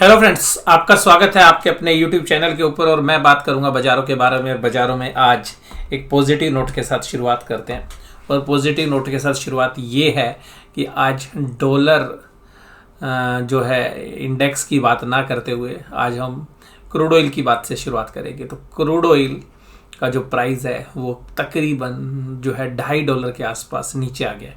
Hello friends, आपका स्वागत है आपके अपने यूट्यूब चैनल के ऊपर। और मैं बात करूंगा बाज़ारों के बारे में। और बाज़ारों में आज एक पॉजिटिव नोट के साथ शुरुआत करते हैं। और पॉजिटिव नोट के साथ शुरुआत ये है कि आज डॉलर जो है इंडेक्स की बात ना करते हुए आज हम क्रूड ऑयल की बात से शुरुआत करेंगे। तो क्रूड ऑयल का जो प्राइस है वो तकरीबन जो है $2.50 के आसपास नीचे आ गया है।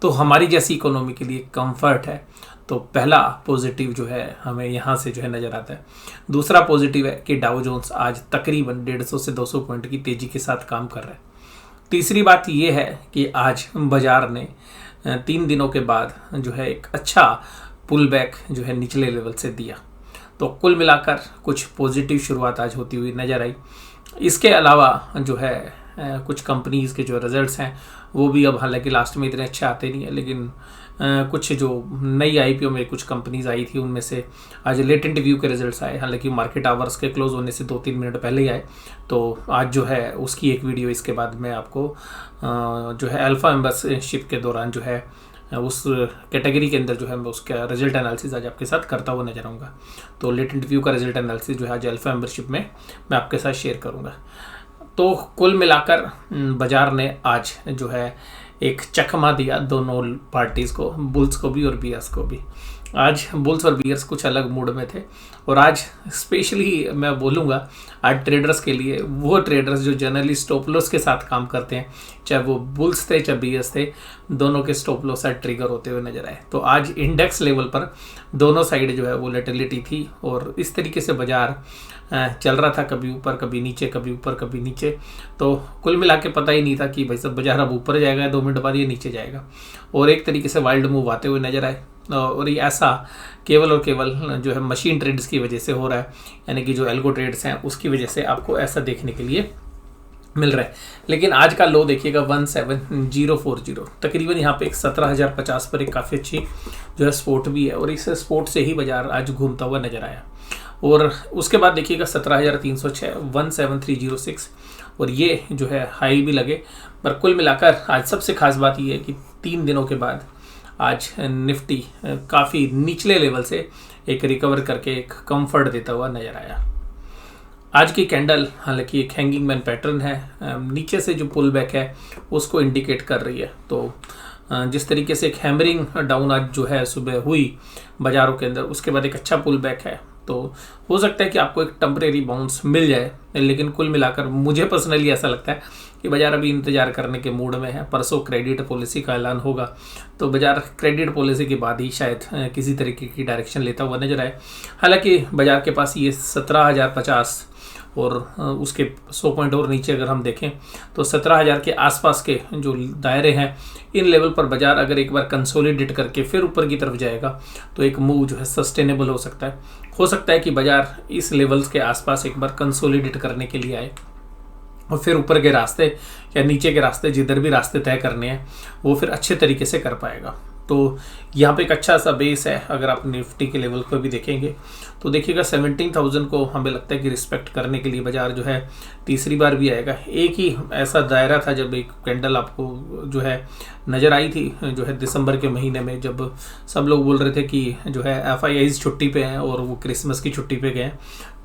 तो हमारी जैसी इकोनॉमी के लिए कंफर्ट है। तो पहला पॉजिटिव जो है हमें यहाँ से जो है नज़र आता है। दूसरा पॉजिटिव है कि डाउ जोन्स आज तकरीबन 150 से 200 पॉइंट की तेज़ी के साथ काम कर रहा है। तीसरी बात ये है कि आज बाजार ने 3 दिनों के बाद जो है एक अच्छा पुल बैक जो है निचले लेवल से दिया। तो कुल मिलाकर कुछ पॉजिटिव शुरुआत आज होती हुई नज़र आई। इसके अलावा जो है कुछ कंपनीज़ के जो रिजल्ट्स हैं वो भी अब हालांकि लास्ट में इतने अच्छे आते नहीं है, लेकिन कुछ जो नई आईपीओ में कुछ कंपनीज आई थी उनमें से आज लेटेंट व्यू के रिजल्ट्स आए। हालांकि मार्केट आवर्स के क्लोज होने से 2-3 मिनट पहले ही आए। तो आज जो है उसकी एक वीडियो इसके बाद मैं आपको जो है अल्फा मेंबरशिप के दौरान जो है उस कैटेगरी के अंदर जो है मैं उसका रिजल्ट एनालिसिस आज आपके साथ करता हुआ नजर आऊँगा। तो लेटेंट व्यू का रिजल्ट एनालिसिस जो है आज अल्फा मेंबरशिप में मैं आपके साथ शेयर करूँगा। तो कुल मिलाकर बाजार ने आज जो है एक चकमा दिया दोनों पार्टीज़ को, बुल्स को भी और बियर्स को भी। आज बुल्स और बियर्स कुछ अलग मूड में थे। और आज स्पेशली मैं बोलूँगा आज ट्रेडर्स के लिए, वो ट्रेडर्स जो जनरली स्टॉप लॉस के साथ काम करते हैं, चाहे वो बुल्स थे चाहे बियर्स थे, दोनों के स्टॉप लॉस आज ट्रिगर होते हुए नजर आए। तो आज इंडेक्स लेवल पर दोनों साइड जो है वोलेटिलिटी थी और इस तरीके से बाजार चल रहा था, कभी ऊपर कभी नीचे, कभी ऊपर कभी नीचे। तो कुल मिला के पता ही नहीं था कि भाई सब बाजार अब ऊपर जाएगा, 2 मिनट बाद ये नीचे जाएगा। और एक तरीके से वाइल्ड मूव आते हुए नजर आए। और ये ऐसा केवल और केवल जो है मशीन ट्रेड्स की वजह से हो रहा है, यानी कि जो एल्गो ट्रेड्स हैं उसकी वजह से आपको ऐसा देखने के लिए मिल रहा है। लेकिन आज का लो देखिएगा 17040, तकरीबन यहाँ पे एक 17,050 पर एक काफ़ी अच्छी जो है स्पोर्ट भी है। और इस स्पोर्ट से ही बाजार आज घूमता हुआ नजर आया। और उसके बाद देखिएगा 17,306, 17,306 और ये जो है हाई भी लगे। पर कुल मिलाकर आज सबसे खास बात ये है कि 3 दिनों के बाद आज निफ्टी काफ़ी निचले लेवल से एक रिकवर करके एक कंफर्ट देता हुआ नज़र आया। आज की कैंडल हालांकि एक हैंगिंग मैन पैटर्न है, नीचे से जो पुल बैक है उसको इंडिकेट कर रही है। तो जिस तरीके से एक हैमरिंग डाउन आज जो है सुबह हुई बाज़ारों के अंदर, उसके बाद एक अच्छा पुल बैक है। तो हो सकता है कि आपको एक टेम्परेरी बाउंस मिल जाए, लेकिन कुल मिलाकर मुझे पर्सनली ऐसा लगता है कि बाजार अभी इंतजार करने के मूड में है। परसों क्रेडिट पॉलिसी का ऐलान होगा, तो बाजार क्रेडिट पॉलिसी के बाद ही शायद किसी तरीके की डायरेक्शन लेता हुआ नजर आए। हालांकि बाजार के पास ये 17,050 और उसके 100 पॉइंट और नीचे अगर हम देखें तो 17,000 के आसपास के जो दायरे हैं, इन लेवल पर बाजार अगर एक बार कंसोलिडेट करके फिर ऊपर की तरफ जाएगा तो एक मूव जो है सस्टेनेबल हो सकता है। हो सकता है कि बाजार इस लेवल्स के आसपास एक बार कंसोलिडेट करने के लिए आए और फिर ऊपर के रास्ते या नीचे के रास्ते, जिधर भी रास्ते तय करने हैं, वो फिर अच्छे तरीके से कर पाएगा। तो यहाँ पे एक अच्छा सा बेस है। अगर आप निफ्टी के लेवल को भी देखेंगे तो देखिएगा 17,000 को हमें लगता है कि रिस्पेक्ट करने के लिए बाजार जो है तीसरी बार भी आएगा। एक ही ऐसा दायरा था जब एक कैंडल आपको जो है नज़र आई थी जो है दिसंबर के महीने में, जब सब लोग बोल रहे थे कि जो है FIIs छुट्टी पे हैं और वो क्रिसमस की छुट्टी पे गए,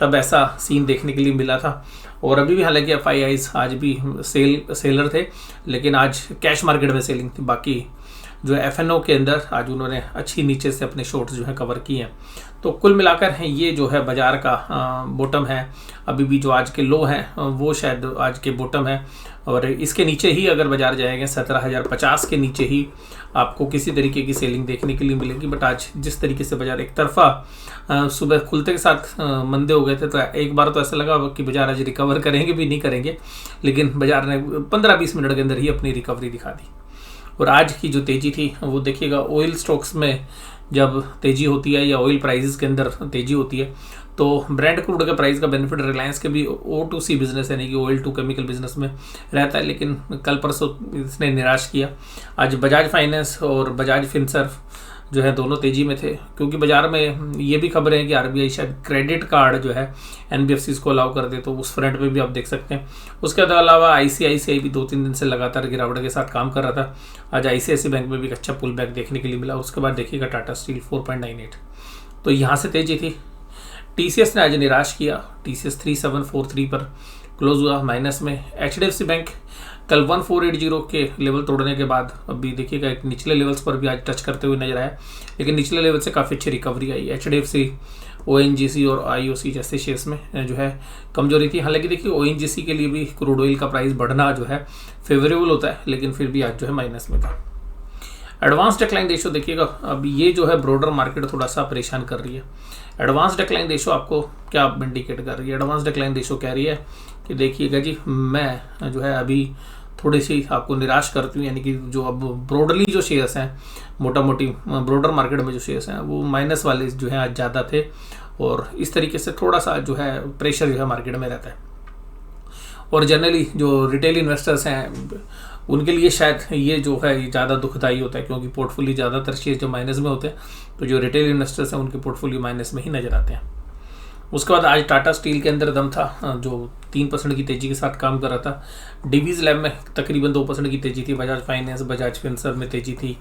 तब ऐसा सीन देखने के लिए मिला था। और अभी भी हालांकि FIIs आज भी सेलर थे, लेकिन आज कैश मार्केट में सेलिंग थी। बाकी जो है FNO के अंदर आज उन्होंने अच्छी नीचे से अपने शॉर्ट्स जो है कवर किए हैं। तो कुल मिलाकर ये जो है बाजार का बॉटम है। अभी भी जो आज के लो हैं वो शायद आज के बॉटम है। और इसके नीचे ही अगर बाजार जाएंगे 17,050 के नीचे ही आपको किसी तरीके की सेलिंग देखने के लिए मिलेगी। बट आज जिस तरीके से बाजार एक तरफा सुबह खुलते के साथ मंदे हो गए थे, तो एक बार तो ऐसा लगा कि बाजार आज रिकवर करेंगे भी नहीं करेंगे, लेकिन बाजार ने 15-20 मिनट के अंदर ही अपनी रिकवरी दिखा दी। और आज की जो तेज़ी थी वो देखिएगा ऑयल स्टॉक्स में जब तेज़ी होती है या ऑयल प्राइसेस के अंदर तेज़ी होती है तो ब्रेंट क्रूड के प्राइस का बेनिफिट रिलायंस के भी O2C बिजनेस यानी कि ऑयल टू केमिकल बिजनेस में रहता है, लेकिन कल परसों इसने निराश किया। आज बजाज फाइनेंस और बजाज फिनसर्व जो है दोनों तेज़ी में थे, क्योंकि बाजार में ये भी खबरें हैं कि RBI शायद क्रेडिट कार्ड जो है NBFCs को अलाउ कर दे, तो उस फ्रंट पे भी आप देख सकते हैं। उसके अलावा ICICI भी 2-3 दिन से लगातार गिरावट के साथ काम कर रहा था। आज ICICI बैंक में भी एक अच्छा पुल बैक देखने के लिए मिला। उसके बाद देखिएगा टाटा स्टील 4.98, तो यहाँ से तेज़ी थी। टीसीएस ने आज निराश किया, टीसीएस 3743 पर क्लोज हुआ माइनस में। एचडीएफसी बैंक कल 1480 के लेवल तोड़ने के बाद अभी देखिएगा एक निचले लेवल्स पर भी आज टच करते हुए नजर आया, लेकिन निचले लेवल से काफ़ी अच्छी रिकवरी आई। एचडीएफसी, ओएनजीसी और आईओसी जैसे शेयर्स में जो है कमजोरी थी। हालांकि देखिए ओएनजीसी के लिए भी क्रूड ऑयल का प्राइस बढ़ना जो है फेवरेबल होता है, लेकिन फिर भी आज जो है माइनस में था। एडवांस डिक्लाइन रेशो देखिएगा, अब ये जो है ब्रॉडर मार्केट थोड़ा सा परेशान कर रही है। एडवांस डिक्लाइन रेशो आपको क्या इंडिकेट कर रही है? एडवांस डिक्लाइन रेशो कह रही है कि देखिएगा जी, मैं जो है अभी थोड़ी सी आपको निराश करती हूँ, यानी कि जो अब ब्रॉडली जो शेयर्स हैं, मोटा मोटी ब्रॉडर मार्केट में जो शेयर्स हैं वो माइनस वाले जो है आज ज़्यादा थे, और इस तरीके से थोड़ा सा जो है प्रेशर जो है मार्केट में रहता है। और जनरली जो रिटेल इन्वेस्टर्स हैं उनके लिए शायद ये जो है ये ज़्यादा दुखदायी होता है, क्योंकि पोर्टफोलियो ज़्यादातर शेयर जो माइनस में होते हैं, तो जो रिटेल इन्वेस्टर्स हैं उनके पोर्टफोलियो माइनस में ही नजर आते हैं। उसके बाद आज टाटा स्टील के अंदर दम था, जो 3% की तेज़ी के साथ काम कर रहा था। डिवीज़ लैब में तकरीबन 2% की तेज़ी थी। बजाज फाइनेंस, बजाज फिनसर्व में तेज़ी थी,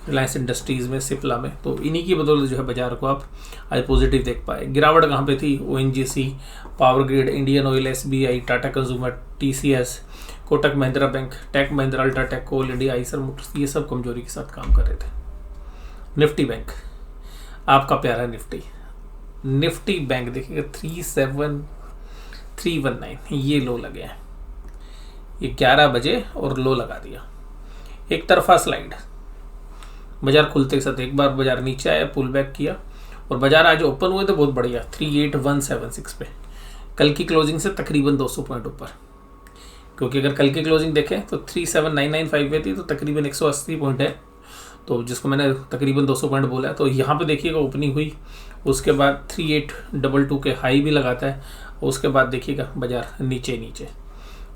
रिलायंस इंडस्ट्रीज़ में, सिप्ला में, तो इन्हीं की बदौलत जो है बाजार को आप आज पॉजिटिव देख पाए। गिरावट कहाँ पे थी? ONGC, Power Grid, Indian Oil, SBI, Tata Consumer, TCS, Kotak Mahindra Bank, Tech Mahindra, UltraTech, Coal India, Eicher Motors, ये सब कमजोरी के साथ काम कर रहे थे। निफ्टी बैंक, आपका प्यारा निफ्टी बैंक देखिएगा 37319 ये लो लगे हैं, ये 11 बजे और लो लगा दिया। एक तरफा स्लाइड, बाजार खुलते के साथ एक बार बाजार नीचे आया, पुल बैक किया, और बाजार आज ओपन हुए थे बहुत बढ़िया 38176 पे, कल की क्लोजिंग से तकरीबन 200 पॉइंट ऊपर। क्योंकि अगर कल की क्लोजिंग देखें तो 37995 पे थी, तो तकरीबन 180 पॉइंट है, तो जिसको मैंने तकरीबन 200 पॉइंट बोला है। तो यहाँ पे देखिएगा ओपनिंग हुई, उसके बाद 3822 के हाई भी लगाता है, उसके बाद देखिएगा बाजार नीचे,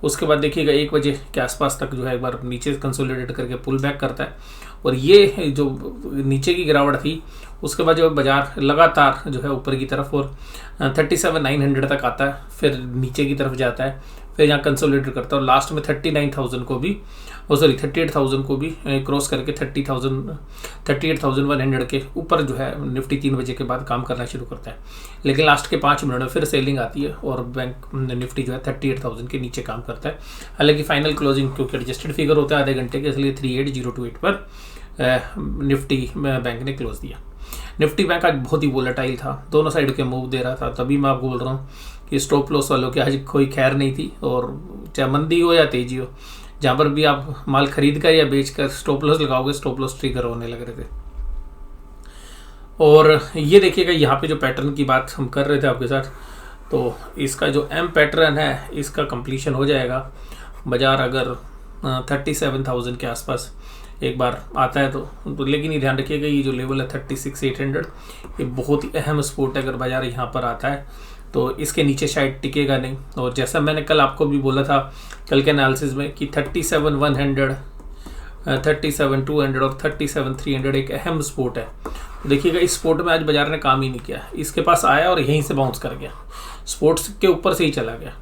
उसके बाद देखिएगा 1 बजे के आसपास तक जो है एक बार नीचे कंसोलिडेट करके पुल बैक करता है, और ये जो नीचे की गिरावट थी उसके बाद जो बाजार लगातार जो है ऊपर की तरफ और 37,900 तक आता है, फिर नीचे की तरफ जाता है, फिर यहाँ कंसोलिडेट करता है, और लास्ट में 38,000 को भी क्रॉस करके 38,100 के ऊपर जो है निफ्टी 3 बजे के बाद काम करना शुरू करता है। लेकिन लास्ट के 5 मिनट में फिर सेलिंग आती है और बैंक निफ्टी जो है 38,000 के नीचे काम करता है। हालांकि फाइनल क्लोजिंग क्योंकि एडजस्टेड फिगर होता है आधे घंटे के, इसलिए 38,028 पर निफ्टी बैंक ने क्लोज दिया। निफ्टी बैंक आज बहुत ही वोलेटाइल था, दोनों साइड के मूव दे रहा था, तभी मैं आपको बोल रहा हूँ कि स्टॉप लॉस वालों की आज कोई खैर नहीं थी। और चाहे मंदी हो या तेजी हो, जहाँ पर भी आप माल खरीद कर या बेच कर स्टॉप लॉस लगाओगे, स्टॉप लॉस ट्रिगर होने लग रहे थे। और ये देखिएगा यहाँ पे जो पैटर्न की बात हम कर रहे थे आपके साथ, तो इसका जो एम पैटर्न है इसका कंप्लीशन हो जाएगा। बाजार अगर 37,000 के आसपास एक बार आता है तो लेकिन ये ध्यान रखिएगा ये जो लेवल है 36,800 ये बहुत ही अहम सपोर्ट है। अगर बाजार यहाँ पर आता है तो इसके नीचे शायद टिकेगा नहीं, और जैसा मैंने कल आपको भी बोला था कल के एनालिसिस में कि 37,100, 37,200 और 37,300 एक अहम सपोर्ट है। देखिएगा इस सपोर्ट में आज बाजार ने काम ही नहीं किया, इसके पास आया और यहीं से बाउंस कर गया, सपोर्ट के ऊपर से ही चला गया।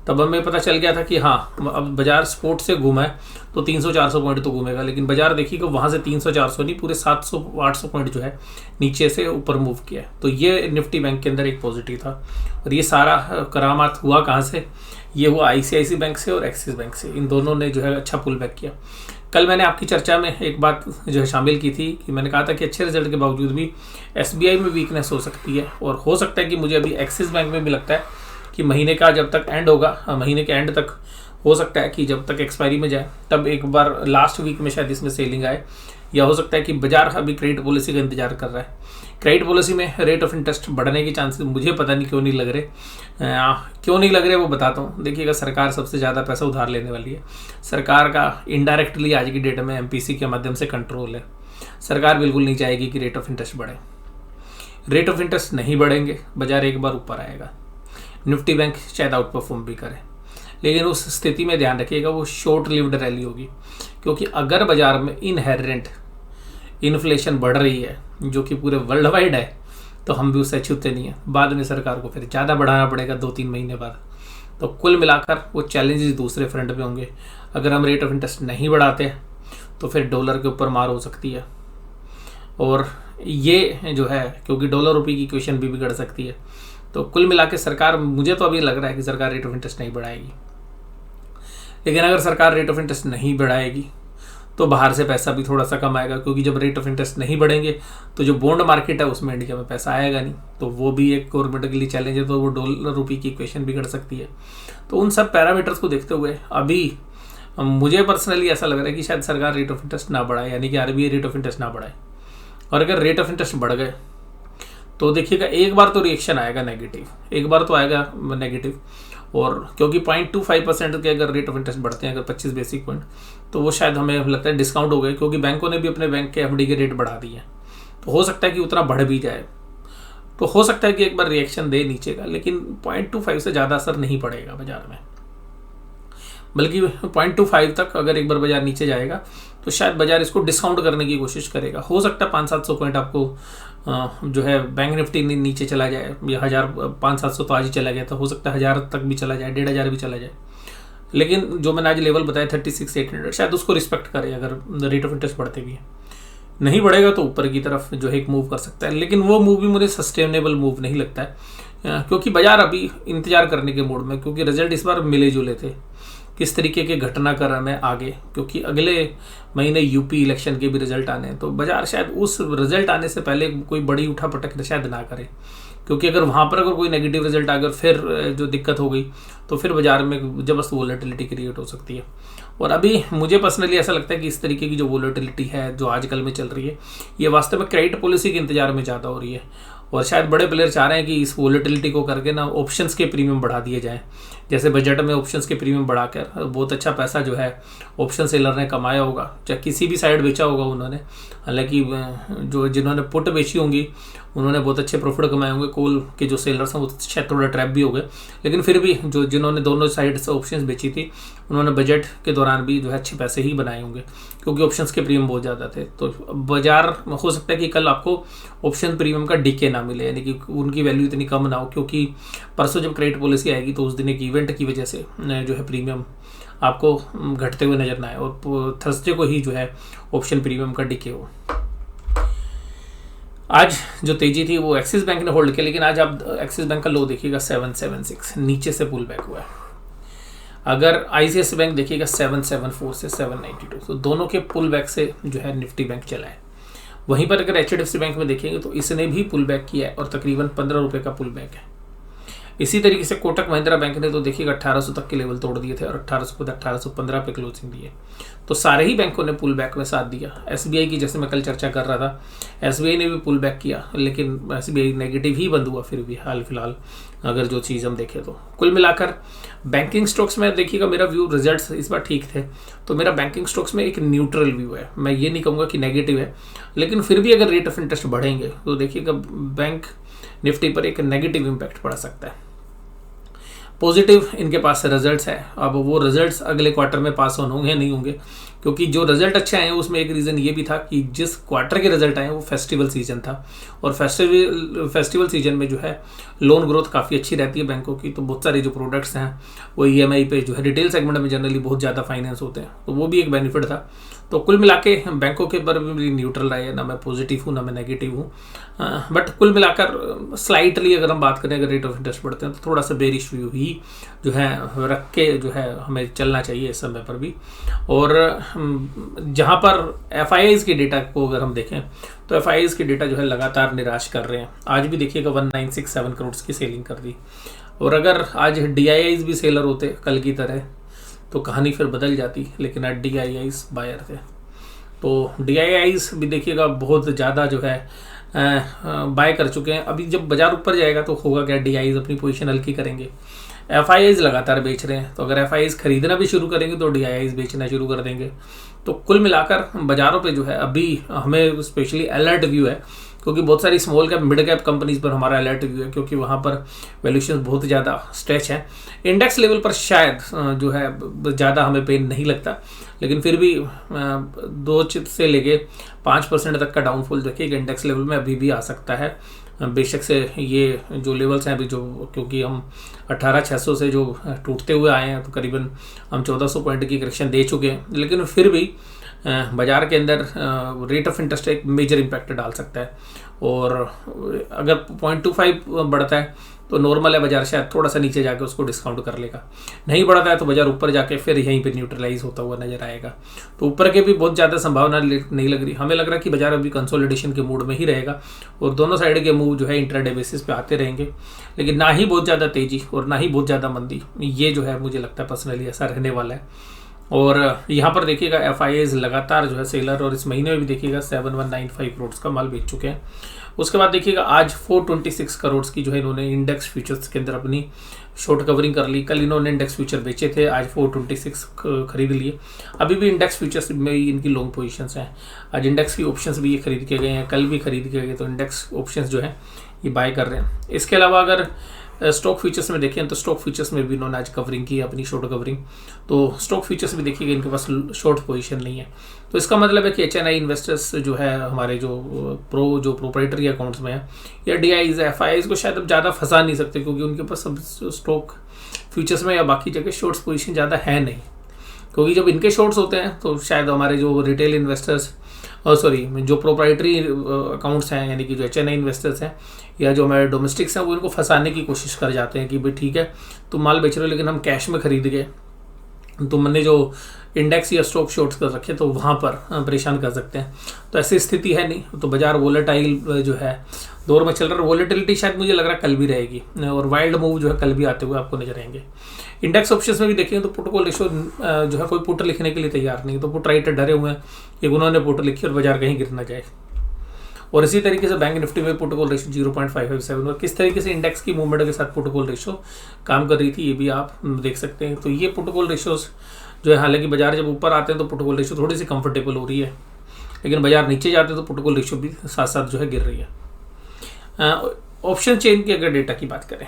तब हमें पता चल गया था कि हाँ अब बाजार सपोर्ट से घूमा है तो 300-400 पॉइंट तो घूमेगा, लेकिन बाजार देखिएगा वहाँ से 300-400 नहीं पूरे 700-800 पॉइंट जो है नीचे से ऊपर मूव किया है। तो ये निफ्टी बैंक के अंदर एक पॉजिटिव था। और ये सारा करामात हुआ कहाँ से? ये हुआ आईसीआईसी बैंक से और एक्सिस बैंक से, इन दोनों ने जो है अच्छा पुल बैक किया। कल मैंने आपकी चर्चा में एक बात जो है शामिल की थी कि मैंने कहा था कि अच्छे रिजल्ट के बावजूद भी एसबीआई में वीकनेस हो सकती है, और हो सकता है कि मुझे अभी एक्सिस बैंक में भी लगता है कि महीने का जब तक एंड होगा, महीने के एंड तक हो सकता है कि जब तक एक्सपायरी में जाए तब एक बार लास्ट वीक में शायद इसमें सेलिंग आए, या हो सकता है कि बाजार अभी क्रेडिट पॉलिसी का इंतजार कर रहा है। क्रेडिट पॉलिसी में रेट ऑफ इंटरेस्ट बढ़ने के चांसेस मुझे पता नहीं क्यों नहीं लग रहे, वो बताता हूँ। देखिएगा सरकार सबसे ज़्यादा पैसा उधार लेने वाली है, सरकार का इनडायरेक्टली आज की डेट में एमपीसी के माध्यम से कंट्रोल है। सरकार बिल्कुल नहीं चाहेगी कि रेट ऑफ इंटरेस्ट बढ़े, रेट ऑफ इंटरेस्ट नहीं बढ़ेंगे बाजार एक बार ऊपर आएगा। निफ्टी बैंक शायद आउट परफॉर्म भी करे, लेकिन उस स्थिति में ध्यान रखिएगा वो शॉर्ट लिव्ड रैली होगी, क्योंकि अगर बाजार में इनहेरेंट इन्फ्लेशन बढ़ रही है जो कि पूरे वर्ल्ड वाइड है, तो हम भी उससे छूते नहीं हैं। बाद में सरकार को फिर ज़्यादा बढ़ाना पड़ेगा 2-3 महीने बाद। तो कुल मिलाकर वो चैलेंजेस दूसरे फ्रंट पे होंगे। अगर हम रेट ऑफ इंटरेस्ट नहीं बढ़ाते तो फिर डॉलर के ऊपर मार हो सकती है, और ये जो है, क्योंकि डॉलर रुपये की इक्वेशन भी बिगड़ सकती है। तो कुल मिला के सरकार, मुझे तो अभी लग रहा है कि सरकार रेट ऑफ इंटरेस्ट नहीं बढ़ाएगी। लेकिन अगर सरकार रेट ऑफ इंटरेस्ट नहीं बढ़ाएगी तो बाहर से पैसा भी थोड़ा सा कम आएगा, क्योंकि जब रेट ऑफ इंटरेस्ट नहीं बढ़ेंगे तो जो बॉन्ड मार्केट है उसमें इंडिया में पैसा आएगा नहीं, तो वो भी एक गवर्नमेंट के लिए चैलेंज है। तो वो डॉलर रुपये की इक्वेशन बिगड़ सकती है। तो उन सब पैरामीटर्स को देखते हुए अभी मुझे पर्सनली ऐसा लग रहा है कि शायद सरकार रेट ऑफ इंटरेस्ट ना बढ़ाए, यानी कि आरबीआई रेट ऑफ इंटरेस्ट ना बढ़ाए। और अगर रेट ऑफ इंटरेस्ट बढ़ गए तो देखिएगा एक बार तो रिएक्शन आएगा नेगेटिव, एक बार तो आएगा नेगेटिव। और क्योंकि 0.25% के अगर रेट ऑफ इंटरेस्ट बढ़ते हैं, अगर 25 बेसिक पॉइंट, तो वो शायद हमें लगता है डिस्काउंट हो गए, क्योंकि बैंकों ने भी अपने बैंक के एफडी के रेट बढ़ा दिए हैं। तो हो सकता है कि उतना बढ़ भी जाए, तो हो सकता है कि एक बार रिएक्शन दे नीचे का, लेकिन 0.25 से ज़्यादा असर नहीं पड़ेगा बाजार में। बल्कि 0.25 तक अगर एक बार बाजार नीचे जाएगा तो शायद बाजार इसको डिस्काउंट करने की कोशिश करेगा। हो सकता है 500-700 पॉइंट आपको जो है बैंक निफ्टी नीचे चला जाए, या 1000-500-700 तो आज ही चला गया, तो हो सकता है 1000 तक भी चला जाए, 1500 भी चला जाए। लेकिन जो मैंने आज लेवल बताया 36,800 शायद उसको रिस्पेक्ट करे अगर रेट ऑफ इंटरेस्ट बढ़ते भी है। नहीं बढ़ेगा तो ऊपर की तरफ जो है एक मूव कर सकता है, लेकिन वो मूव भी मुझे सस्टेनेबल मूव नहीं लगता है, क्योंकि बाजार अभी इंतजार करने के मूड में, क्योंकि रिजल्ट इस बार मिले जुले थे। किस तरीके के घटनाक्रम है आगे, क्योंकि अगले महीने यूपी इलेक्शन के भी रिजल्ट आने हैं, तो बाजार शायद उस रिजल्ट आने से पहले कोई बड़ी उठापटक शायद ना करे, क्योंकि अगर वहाँ पर अगर कोई नेगेटिव रिजल्ट आ गया फिर जो दिक्कत हो गई तो फिर बाजार में जबरदस्त वोलेटिलिटी क्रिएट हो सकती है। और अभी मुझे पर्सनली ऐसा लगता है कि इस तरीके की जो वोलेटिलिटी है जो आजकल में चल रही है, ये वास्तव में क्रेडिट पॉलिसी के इंतजार में ज़्यादा हो रही है। और शायद बड़े प्लेयर चाह रहे हैं कि इस वोलेटिलिटी को करके ना ऑप्शंस के प्रीमियम बढ़ा दिए जाएं। जैसे बजट में ऑप्शंस के प्रीमियम बढ़ाकर बहुत अच्छा पैसा जो है ऑप्शन सेलर ने कमाया होगा, चाहे किसी भी साइड बेचा होगा उन्होंने। हालांकि जो जिन्होंने पुट बेची होंगी उन्होंने बहुत अच्छे प्रॉफिट कमाए होंगे, कोल के जो सेलर्स हैं वो शायद थोड़ा ट्रैप भी हो गए, लेकिन फिर भी जो जिन्होंने दोनों साइड से ऑप्शंस बेची थी उन्होंने बजट के दौरान भी जो है अच्छे पैसे ही बनाए होंगे, क्योंकि ऑप्शंस के प्रीमियम बहुत ज़्यादा थे। तो बाजार हो सकता है कि कल आपको ऑप्शन प्रीमियम का डिके ना मिले, यानी कि उनकी वैल्यू इतनी कम ना हो, क्योंकि परसों जब क्रेडिट पॉलिसी आएगी तो उस दिन एक इवेंट की वजह से जो है प्रीमियम आपको घटते हुए नजर ना आए, और थर्सडे को ही जो है ऑप्शन प्रीमियम का डिके हो। आज जो तेजी थी वो एक्सिस बैंक ने होल्ड किया, लेकिन आज आप एक्सिस बैंक का लो देखिएगा 776, नीचे से पुल बैक हुआ है। अगर आईसीआईसीआई बैंक देखिएगा 774 से 792, तो दोनों के पुल बैक से जो है निफ्टी बैंक चला है। वहीं पर अगर एचडीएफसी बैंक में देखेंगे तो इसने भी पुल बैक किया है और तकरीबन 15 रुपये का पुल बैक है। इसी तरीके से कोटक महिंद्रा बैंक ने तो देखिएगा 1800 तक के लेवल तोड़ दिए थे और 1800 को 1815 पे क्लोजिंग दी है। तो सारे ही बैंकों ने पुल बैक में साथ दिया। एसबीआई की जैसे मैं कल चर्चा कर रहा था, एसबीआई ने भी पुल बैक किया, लेकिन एसबीआई नेगेटिव ही बंद हुआ फिर भी हाल फिलहाल अगर जो चीज़ हम देखें तो। कुल मिलाकर बैंकिंग स्टॉक्स में देखिएगा मेरा व्यू, रिजल्ट्स इस बार ठीक थे, तो मेरा बैंकिंग स्टॉक्स में एक न्यूट्रल व्यू है। मैं ये नहीं कहूँगा कि नेगेटिव है, लेकिन फिर भी अगर रेट ऑफ इंटरेस्ट बढ़ेंगे तो देखिएगा बैंक निफ्टी पर एक नेगेटिव इम्पैक्ट पड़ सकता है। पॉजिटिव इनके पास रिजल्ट्स है, अब वो रिजल्ट्स अगले क्वार्टर में पास ऑन होंगे नहीं होंगे, क्योंकि जो रिजल्ट अच्छे आए हैं उसमें एक रीज़न ये भी था कि जिस क्वार्टर के रिजल्ट आए वो फेस्टिवल सीजन था, और फेस्टिवल सीजन में जो है लोन ग्रोथ काफ़ी अच्छी रहती है बैंकों की, तो बहुत सारे जो प्रोडक्ट्स हैं वो ईएमआई पे जो है रिटेल सेगमेंट में जनरली बहुत ज़्यादा फाइनेंस होते हैं, तो वो भी एक बेनिफिट था। तो कुल मिला के बैंकों के ऊपर भी न्यूट्रल रहा है, ना मैं पॉजिटिव हूँ ना मैं नेगेटिव हूँ, बट कुल मिलाकर स्लाइटली अगर हम बात करें, अगर रेट ऑफ इंटरेस्ट बढ़ते हैं तो थोड़ा सा बेरिश व्यू ही जो है रख के जो है हमें चलना चाहिए इस समय पर भी। और जहाँ पर एफआईआईज़ के डेटा को अगर हम देखें तो एफआईआईज़ के डेटा जो है लगातार निराश कर रहे हैं। आज भी देखिएगा 1967 करोड़ की सेलिंग कर दी, और अगर आज डीआईआईज़ भी सेलर होते कल की तरह तो कहानी फिर बदल जाती, लेकिन आज डीआईआईज़ बायर थे। तो डीआईआईज़ भी देखिएगा बहुत ज़्यादा जो है बाय कर चुके हैं। अभी जब बाजार ऊपर जाएगा तो होगा क्या, डीआईआईज़ अपनी पोजीशन हल्की करेंगे। एफआईआईज़ लगातार बेच रहे हैं, तो अगर एफआईआईज़ खरीदना भी शुरू करेंगे तो डीआईआईज़ बेचना शुरू कर देंगे। तो कुल मिलाकर बाजारों पे जो है अभी हमें स्पेशली अलर्ट व्यू है, क्योंकि बहुत सारी small cap mid cap companies पर हमारा अलर्ट व्यू है, क्योंकि वहाँ पर वैल्यूएशन बहुत ज़्यादा स्ट्रेच है। इंडेक्स लेवल पर शायद जो है ज़्यादा हमें पेन नहीं लगता, लेकिन फिर भी 2 से लेके 5% तक का डाउनफॉल देखिए इंडेक्स लेवल में अभी भी आ सकता है। बेशक से ये जो लेवल्स हैं अभी जो, क्योंकि हम 18,600 से जो टूटते हुए आए हैं तो करीबन हम 1400 पॉइंट की करेक्शन दे चुके हैं, लेकिन फिर भी बाजार के अंदर रेट ऑफ इंटरेस्ट एक मेजर इम्पैक्ट डाल सकता है। और अगर 0.25 बढ़ता है तो नॉर्मल है बाजार शायद थोड़ा सा नीचे जाके उसको डिस्काउंट कर लेगा, नहीं बढ़ता है तो बाजार ऊपर जाके फिर यहीं पे न्यूट्रलाइज होता हुआ नजर आएगा। तो ऊपर के भी बहुत ज़्यादा संभावना नहीं लग रही, हमें लग रहा है कि बाजार अभी कंसोलिडेशन के मूड में ही रहेगा और दोनों साइड के मूव जो है इंट्राडे बेसिस पे आते रहेंगे, लेकिन ना ही बहुत ज़्यादा तेजी और ना ही बहुत ज़्यादा मंदी, ये जो है मुझे लगता है पर्सनली ऐसा रहने वाला है। और यहाँ पर देखिएगा FIIs लगातार जो है सेलर, और इस महीने में भी देखिएगा 7195 करोड़ का माल बेच चुके हैं। उसके बाद देखिएगा आज 426 करोड़ की जो है इन्होंने इंडेक्स फ्यूचर्स के अंदर अपनी शॉर्ट कवरिंग कर ली। कल इन्होंने इंडेक्स फ्यूचर बेचे थे, आज 426 खरीद लिए। अभी भी इंडेक्स फ्यूचर्स में इनकी लॉन्ग पोजीशंस हैं। आज इंडेक्स की ऑप्शंस भी ये खरीद के गए हैं, कल भी खरीद के गए, तो इंडेक्स ऑप्शंस जो है ये बाय कर रहे हैं। इसके अलावा अगर स्टॉक फ्यूचर्स में देखें तो स्टॉक फ्यूचर्स में भी इन्होंने आज कवरिंग की अपनी शॉर्ट कवरिंग, तो स्टॉक फ्यूचर्स भी देखिएगा इनके पास शॉर्ट पोजीशन नहीं है। तो इसका मतलब है कि HNI इन्वेस्टर्स जो है हमारे जो प्रोप्राइटरी अकाउंट्स में है या DIs FIIs को शायद अब ज़्यादा फंसा नहीं सकते, क्योंकि उनके पास सब स्टॉक फ्यूचर्स में या बाकी जगह शॉर्ट्स पोजीशन ज़्यादा है नहीं। क्योंकि जब इनके शॉर्ट्स होते हैं तो शायद हमारे जो रिटेल इन्वेस्टर्स जो प्रोप्राइटरी अकाउंट्स हैं यानी कि जो HNI इन्वेस्टर्स हैं या जो हमारे डोमेस्टिक्स हैं वो इनको फंसाने की कोशिश कर जाते हैं कि भाई ठीक है तुम माल बेच रहे हो लेकिन हम कैश में खरीद गए, तुमने जो इंडेक्स या स्टॉक शॉर्ट्स कर रखे तो वहाँ पर परेशान कर सकते हैं। तो ऐसी स्थिति है नहीं, तो बाजार वोलेटाइल जो है दौर में चल रहा है। वोलेटिलिटी शायद मुझे लग रहा है कल भी रहेगी और वाइल्ड मूव जो है कल भी आते हुए आपको नजर आएंगे। इंडेक्स ऑप्शंस में भी देखेंगे तो पुट कॉल रेशो जो है कोई पुट लिखने के लिए तैयार नहीं, तो पुट राइटर डरे हुए हैं कि उन्होंने पुट लिखी और बाजार कहीं गिर ना जाए। और इसी तरीके से बैंक निफ्टी में पुट कॉल रेशो 0.557 और किस तरीके से इंडेक्स की मूवमेंट के साथ पुट कॉल रेशो काम कर रही थी ये भी आप देख सकते हैं। तो ये पुट कॉल रेशोज जो है, हालांकि बाजार जब ऊपर आते हैं तो पुट कॉल रेशो थोड़ी सी कंफर्टेबल हो रही है, लेकिन बाजार नीचे जाते हैं तो पुट कॉल रेशो भी साथ साथ जो है गिर रही है। ऑप्शन चेन की अगर डेटा की बात करें,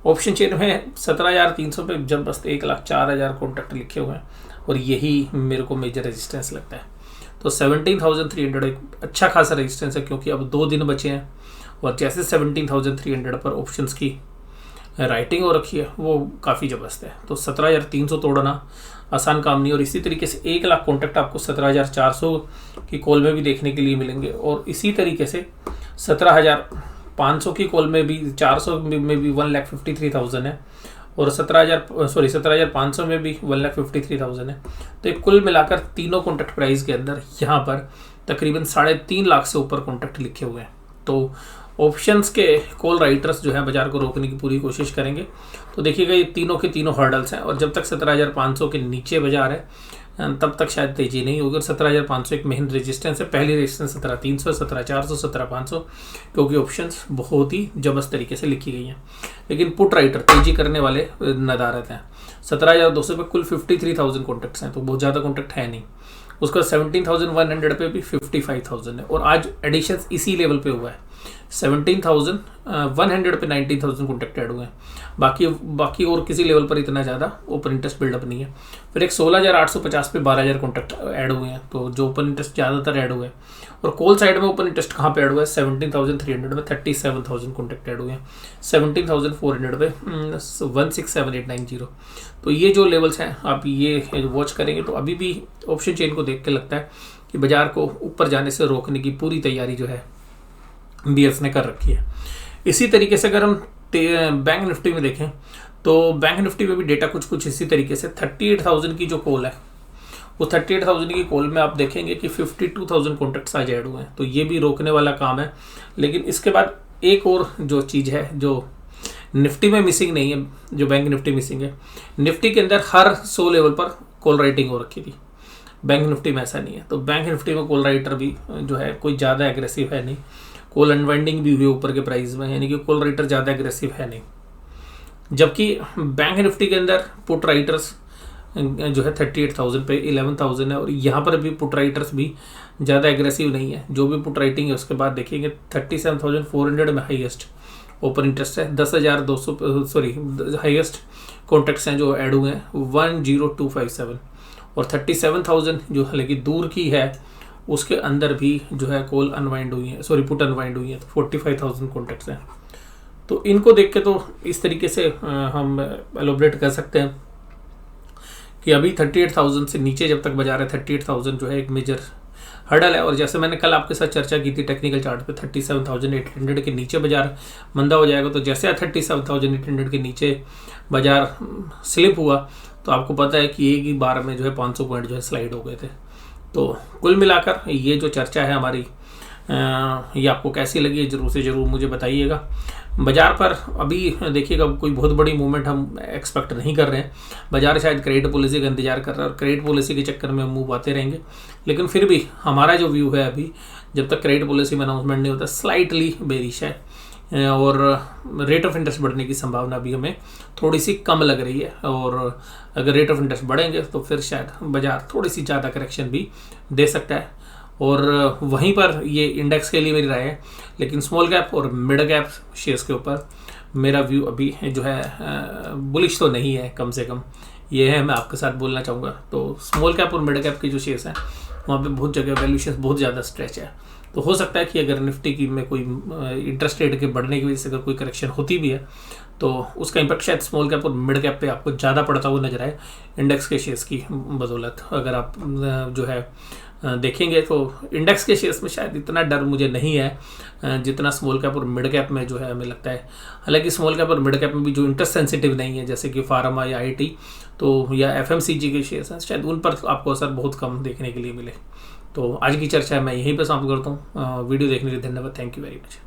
ऑप्शन चेन में 17,300 पे जब बस 1,04,000 कॉन्ट्रैक्ट लिखे हुए हैं और यही मेरे को मेजर रेजिस्टेंस लगता है। तो 17,300 एक अच्छा खासा रेजिस्टेंस है, क्योंकि अब 2 दिन बचे हैं और जैसे 17,300 पर ऑप्शंस की राइटिंग हो रखी है वो काफ़ी ज़बरदस्त है। तो 17,300 तोड़ना आसान काम नहीं, और इसी तरीके से 1 लाख कॉन्ट्रैक्ट आपको 17,400 की कॉल में भी देखने के लिए मिलेंगे, और इसी तरीके से 17,500 की कॉल में भी 400 में भी 1,53,000 है, और 17,500 में भी 1,53,000 है। तो एक कुल मिलाकर तीनों कॉन्ट्रैक्ट प्राइस के अंदर यहाँ पर तकरीबन 3.5 लाख से ऊपर कॉन्ट्रैक्ट लिखे हुए हैं। तो ऑप्शंस के कॉल राइटर्स जो है बाजार को रोकने की पूरी कोशिश करेंगे। तो देखिएगा ये तीनों के तीनों हर्डल्स हैं, और जब तक 17,500 के नीचे बाजार है तब तक शायद तेजी नहीं होगी। और 17,500 एक मेन रेजिस्टेंस है, पहली रेजिस्टेंस 17,300, 17,400, 17,500, क्योंकि ऑप्शंस बहुत ही जबरदस्त तरीके से लिखी गई हैं। लेकिन पुट राइटर तेजी करने वाले नदारत हैं। 17,200 पे कुल 53,000 कॉन्ट्रैक्ट्स हैं, तो बहुत ज़्यादा कॉन्ट्रैक्ट है नहीं। उसका 17,100 पे भी 55,000 है, और आज एडिशन इसी लेवल पे हुआ है। 17,100 पे 19,000 कॉन्ट्रैक्ट ऐड हुए हैं, बाकी और किसी लेवल पर इतना ज़्यादा ओपन इंटरेस्ट बिल्डअप नहीं है। फिर एक 16,850 पे 12,000 कॉन्ट्रैक्ट ऐड हुए हैं, तो जो ओपन इंटरेस्ट ज़्यादातर ऐड हुए हैं। और कॉल साइड में ओपन इंटरेस्ट कहाँ पे ऐड हुआ है? 17,300 में 37,000 कॉन्ट्रैक्ट ऐड हुए हैं, 17,400 पे 167890। तो ये जो लेवल्स हैं आप ये वॉच करेंगे तो अभी भी ऑप्शन चेन को देख के लगता है कि बाजार को ऊपर जाने से रोकने की पूरी तैयारी जो है BS ने कर रखी है। इसी तरीके से अगर हम बैंक निफ्टी में देखें तो बैंक निफ्टी में भी डेटा कुछ इसी तरीके से 38,000 की जो कॉल है वो 38,000 की कॉल में आप देखेंगे कि 52,000 कॉन्ट्रैक्ट्स आज ऐड हुए हैं, तो ये भी रोकने वाला काम है। लेकिन इसके बाद एक और जो चीज़ है जो निफ्टी में मिसिंग नहीं है, जो बैंक निफ्टी मिसिंग है, निफ्टी के अंदर हर 100 लेवल पर कॉल राइटिंग हो रखी थी, बैंक निफ्टी में ऐसा नहीं है। तो बैंक निफ्टी में कॉल राइटर भी जो है कोई ज़्यादा एग्रेसिव है नहीं, कॉल अनवाइंडिंग भी हुई ऊपर के प्राइस में, यानी कि कॉल राइटर ज़्यादा एग्रेसिव है नहीं। जबकि बैंक निफ्टी के अंदर पुट राइटर्स जो है 38,000 पे 11,000 है, और यहाँ पर भी पुट राइटर्स भी ज़्यादा एग्रेसिव नहीं है। जो भी पुट राइटिंग है उसके बाद देखेंगे 37,400 में हाईएस्ट ओपन इंटरेस्ट है, 10,200 हाईएस्ट कॉन्ट्रैक्ट्स हैं जो ऐड हुए हैं 10257, और 37,000 जो हालांकि दूर की है उसके अंदर भी जो है कॉल अनवाइंड हुई है, पुट अनवाइंड हुई है, तो 45,000 कॉन्ट्रैक्ट्स हैं। तो इनको देख के तो इस तरीके से हम एलोबरेट कर सकते हैं कि अभी 38,000 से नीचे जब तक बाजार है, 38,000 जो है एक मेजर हर्डल है। और जैसे मैंने कल आपके साथ चर्चा की थी टेक्निकल चार्ट पे, 37,800 के नीचे बाजार मंदा हो जाएगा। तो जैसे 37,800 के नीचे बाजार स्लिप हुआ तो आपको पता है कि एक ही बार में जो है 500 पॉइंट जो है स्लाइड हो गए थे। तो कुल मिलाकर ये जो चर्चा है हमारी, ये आपको कैसी लगी है जरूर से ज़रूर मुझे बताइएगा। बाजार पर अभी देखिएगा कोई बहुत बड़ी मूवमेंट हम एक्सपेक्ट नहीं कर रहे हैं। बाजार शायद क्रेडिट पॉलिसी का इंतजार कर रहा है और क्रेडिट पॉलिसी के चक्कर में मूव आते रहेंगे। लेकिन फिर भी हमारा जो व्यू है अभी, जब तक क्रेडिट पॉलिसी में अनाउंसमेंट नहीं होता, स्लाइटली बेरिश है और रेट ऑफ इंटरेस्ट बढ़ने की संभावना भी हमें थोड़ी सी कम लग रही है। और अगर रेट ऑफ इंटरेस्ट बढ़ेंगे तो फिर शायद बाजार थोड़ी सी ज़्यादा करेक्शन भी दे सकता है। और वहीं पर ये इंडेक्स के लिए मेरी राय है। लेकिन स्मॉल कैप और मिड कैप शेयर्स के ऊपर मेरा व्यू अभी जो है बुलिश तो नहीं है, कम से कम ये है मैं आपके साथ बोलना चाहूँगा। तो स्मॉल कैप और मिड कैप की जो शेयर्स हैं वहाँ पे बहुत जगह वैल्यूएशन बहुत ज़्यादा स्ट्रेच है। तो हो सकता है कि अगर निफ्टी की में कोई इंटरेस्ट रेट के बढ़ने की वजह से अगर कोई करेक्शन होती भी है तो उसका इम्पैक्ट शायद स्मॉल कैप और मिड कैप पे आपको ज़्यादा पड़ता हुआ नजर आए इंडेक्स के शेयर्स की बदौलत। अगर आप जो है देखेंगे तो इंडेक्स के शेयर्स में शायद इतना डर मुझे नहीं है जितना स्मॉल कैप और मिड कैप में जो है हमें लगता है। हालांकि स्मॉल कैप और मिड कैप में भी जो इंटरेस्ट सेंसिटिव नहीं है, जैसे कि फार्मा या आईटी तो या एफएमसीजी के शेयर्स हैं, शायद उन पर आपको असर बहुत कम देखने के लिए मिले। तो आज की चर्चा मैं यहीं पर समाप्त करता हूँ। वीडियो देखने के लिए धन्यवाद। Thank you very much.